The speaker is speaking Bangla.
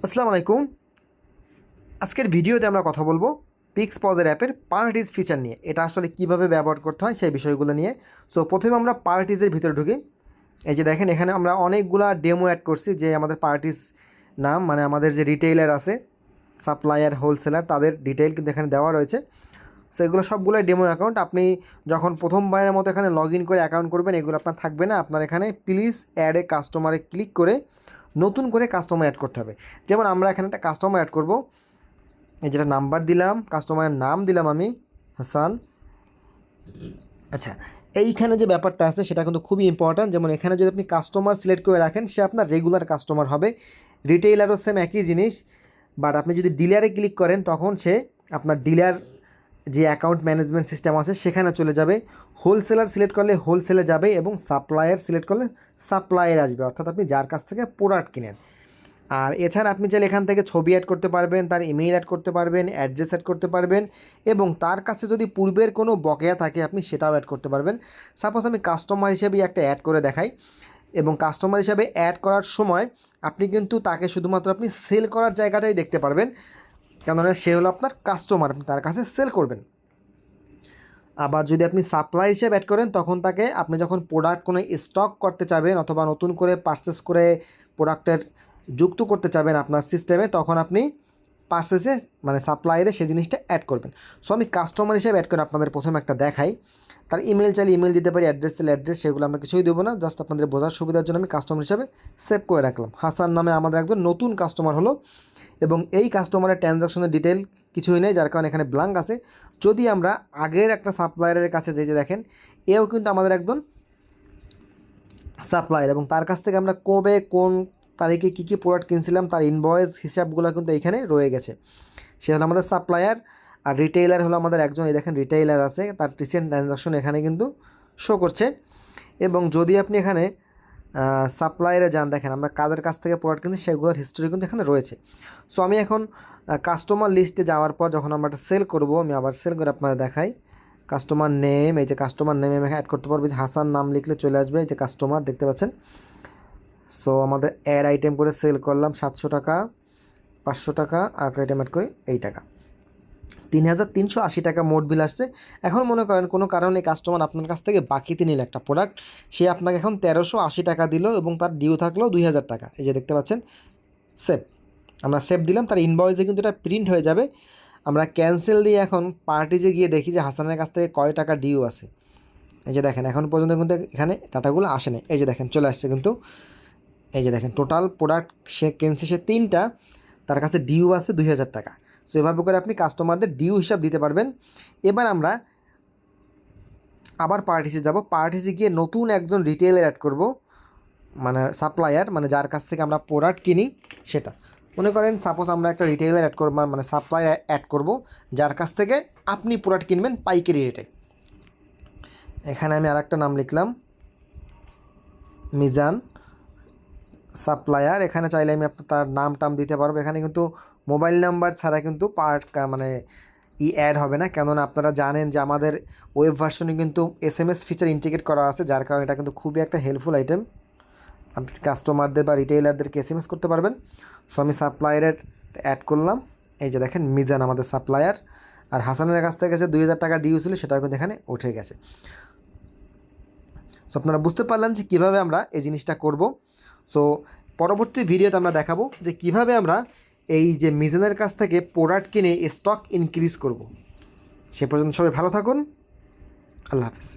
আসসালামু আলাইকুম। আজকের ভিডিওতে আমরা কথা বলবো পিক্সপজের অ্যাপের পার্টিজ ফিচার নিয়ে। এটা আসলে কিভাবে ব্যবহার করতে হয় সেই বিষয়গুলো নিয়ে। সো প্রথমে আমরা পার্টিজের ভিতরে ঢুকি। এই যে দেখেন এখানে আমরা অনেকগুলা ডেমো অ্যাড করছি, যে আমাদের পার্টিজ নাম মানে আমাদের যে রিটেইলার আছে, সাপ্লায়ার, হোলসেলার, তাদের ডিটেইল কিন্তু এখানে দেওয়া রয়েছে। সো এগুলো সবগুলোই ডেমো অ্যাকাউন্ট। আপনি যখন প্রথমবারের মতো এখানে লগ ইন করে অ্যাকাউন্ট করবেন, এগুলো আপনার থাকবে না। আপনার এখানে প্লিজ অ্যাড এ কাস্টমারে ক্লিক করে নতুন করে কাস্টমার অ্যাড করতে হবে। যেমন আমরা এখানে একটা কাস্টমার অ্যাড করব। এই যেটা নাম্বার দিলাম, কাস্টমারের নাম দিলাম আমি হাসান। আচ্ছা, এইখানে যে ব্যাপারটা আছে সেটা কিন্তু খুবই ইম্পর্ট্যান্ট। যেমন এখানে যদি আপনি কাস্টমার সিলেক্ট করে রাখেন, সে আপনার রেগুলার কাস্টমার হবে। রিটেইলারও সেম একই জিনিস, বাট আপনি যদি ডিলারে ক্লিক করেন তখন সে আপনার ডিলার যে অ্যাকাউন্ট ম্যানেজমেন্ট সিস্টেম আছে সেখানে চলে যাবে। হোলসেলার সিলেক্ট করলে হোলসেলে যাবে, এবং সাপ্লায়ার সিলেক্ট করলে সাপ্লায়ার আসবে, অর্থাৎ আপনি যার কাছ থেকে প্রোডাক্ট কিনেন। আর এছাড়া আপনি চাইলে এখান থেকে ছবি অ্যাড করতে পারবেন, তার ইমেইল অ্যাড করতে পারবেন, অ্যাড্রেস অ্যাড করতে পারবেন, এবং তার কাছে যদি পূর্বের কোনো বকেয়া থাকে আপনি সেটাও অ্যাড করতে পারবেন। সাপোজ আমি কাস্টমার হিসেবেই একটা অ্যাড করে দেখাই, এবং কাস্টমার হিসাবে অ্যাড করার সময় আপনি কিন্তু তাকে শুধুমাত্র আপনি সেল করার জায়গাটাই দেখতে পারবেন, কেননা সে হলো আপনার কাস্টমার, আপনি তার কাছে সেল করবেন। আবার যদি আপনি সাপ্লাই হিসেবে অ্যাড করেন, তখন তাকে আপনি যখন প্রোডাক্ট কোনো স্টক করতে চাবেন অথবা নতুন করে পারচেস করে প্রোডাক্টের যুক্ত করতে চাবেন আপনার সিস্টেমে, তখন আপনি পারচেসে মানে সাপ্লায়ারে সেই জিনিসটা অ্যাড করবেন। সো আমি কাস্টমার হিসেবে অ্যাড করে আপনাদের প্রথমে একটা দেখাই। তার ইমেল চাইলে ইমেল দিতে পারি, অ্যাড্রেস চাইলে অ্যাড্রেস, সেগুলো আমরা কিছুই দেবো না। জাস্ট আপনাদের বোঝার সুবিধার জন্য আমি কাস্টমার হিসেবে সেভ করে রাখলাম। হাসান নামে আমাদের একজন নতুন কাস্টমার হলো, এবং এই কাস্টমারের ট্রানজ্যাকশনের ডিটেল কিছুই নেই, যার কারণে এখানে ব্ল্যাঙ্ক আছে। যদি আমরা আগের একটা সাপ্লায়ারের কাছে যে দেখেন, এও কিন্তু আমাদের একজন সাপ্লায়ার, এবং তার কাছ থেকে আমরা কবে কোন তারিখে কী কী প্রোডাক্ট কিনছিলাম তার ইনভয়েস হিসাবগুলো কিন্তু এইখানে রয়ে গেছে। সে হলো আমাদের সাপ্লায়ার। আর রিটেইলার হলো আমাদের একজন, এই দেখেন রিটেইলার আছে, তার রিসেন্ট ট্রানজ্যাকশন এখানে কিন্তু শো করছে। এবং যদি আপনি এখানে সাপ্লায়ারে যান, দেখেন আমরা কাদের কাছ থেকে প্রোডাক্ট কিনছি সেগুলোর হিস্টোরি কিন্তু এখানে রয়েছে। সো আমি এখন কাস্টমার লিস্টে যাওয়ার পর যখন আমরা একটা সেল করব, আমি আবার সেল করে আপনাদের দেখাই। কাস্টমার নেম, এই যে কাস্টমার নেমে আমি অ্যাড করতে পারবো, যে হাসান নাম লিখলে চলে আসবে, এই যে কাস্টমার দেখতে পাচ্ছেন। সো আমাদের অ্যাড আইটেম করে সেল করলাম 700 টাকা, 500 টাকা, আর একটা আইটেম অ্যাড করি এই টাকা, 3,380 টাকা মোট বিল আসছে। এখন মনে করেন কোনো কারণে কাস্টমার আপনার কাছ থেকে বাকিতে নিল একটা প্রোডাক্ট, সে আপনাকে এখন 1,380 টাকা দিল, এবং তার ডিউ থাকলো 2,000 টাকা। এই যে দেখতে পাচ্ছেন সেভ, আমরা সেভ দিলাম, তার ইনভয়েসে কিন্তু এটা প্রিন্ট হয়ে যাবে। আমরা ক্যান্সেল দিয়ে এখন পার্টিজে গিয়ে দেখি যে হাসানের কাছ থেকে কয় টাকা ডিউ আছে। এই যে দেখেন এখন পর্যন্ত কিন্তু এখানে ডাটাগুলো আসে না, এই যে দেখেন চলে আসছে কিন্তু। এই যে দেখেন টোটাল প্রোডাক্ট সে কিনছে, সে 3টা, তার কাছে ডিউ আছে 2,000 টাকা। সো এভাবে করে আপনি কাস্টমারদের ডিউ হিসাব দিতে পারবেন। এবার আমরা আবার পার্টিসে যাব, পার্টিসে গিয়ে নতুন একজন রিটেলার অ্যাড করব, মানে সাপ্লায়ার, মানে যার কাছ থেকে আমরা প্রোডাক্ট কিনি সেটা। মনে করেন সাপোজ আমরা একটা রিটেলার অ্যাড করব, মানে সাপ্লায়ার অ্যাড করব যার কাছ থেকে আপনি প্রোডাক্ট কিনবেন পাইকারি রেটে। এখানে আমি আরেকটা নাম লিখলাম, মিজান সাপ্লায়ার। এখানে চাইলে আমি আপনার তার নাম টাম দিতে পারবো। এখানে কিন্তু মোবাইল নাম্বার ছাড়া কিন্তু মানে অ্যাড হবে না, কেননা আপনারা জানেন যে আমাদের ওয়েব ভার্সনে কিন্তু SMS ফিচার ইন্টিগ্রেট করা আছে, যার কারণে এটা কিন্তু খুবই একটা হেল্পফুল আইটেম। আপনি কাস্টমারদের বা রিটেইলারদেরকে SMS করতে পারবেন। সো আমি সাপ্লায়ারের অ্যাড করলাম, এই যে দেখেন মিজান আমাদের সাপ্লায়ার। আর হাসানের কাছ থেকে যে 2,000 টাকা ডিউ ছিল সেটাও কিন্তু এখানে উঠে গেছে। সো আপনারা বুঝতে পারলেন যে কীভাবে আমরা এই জিনিসটা করব। সো পরবর্তী ভিডিওতে আমরা দেখাবো যে কিভাবে আমরা এই যে মিজানের কাছ থেকে প্রোডাক্ট কিনে স্টক ইনক্রিজ করব। সে পর্যন্ত সবাই ভালো থাকুন, আল্লাহ হাফেজ।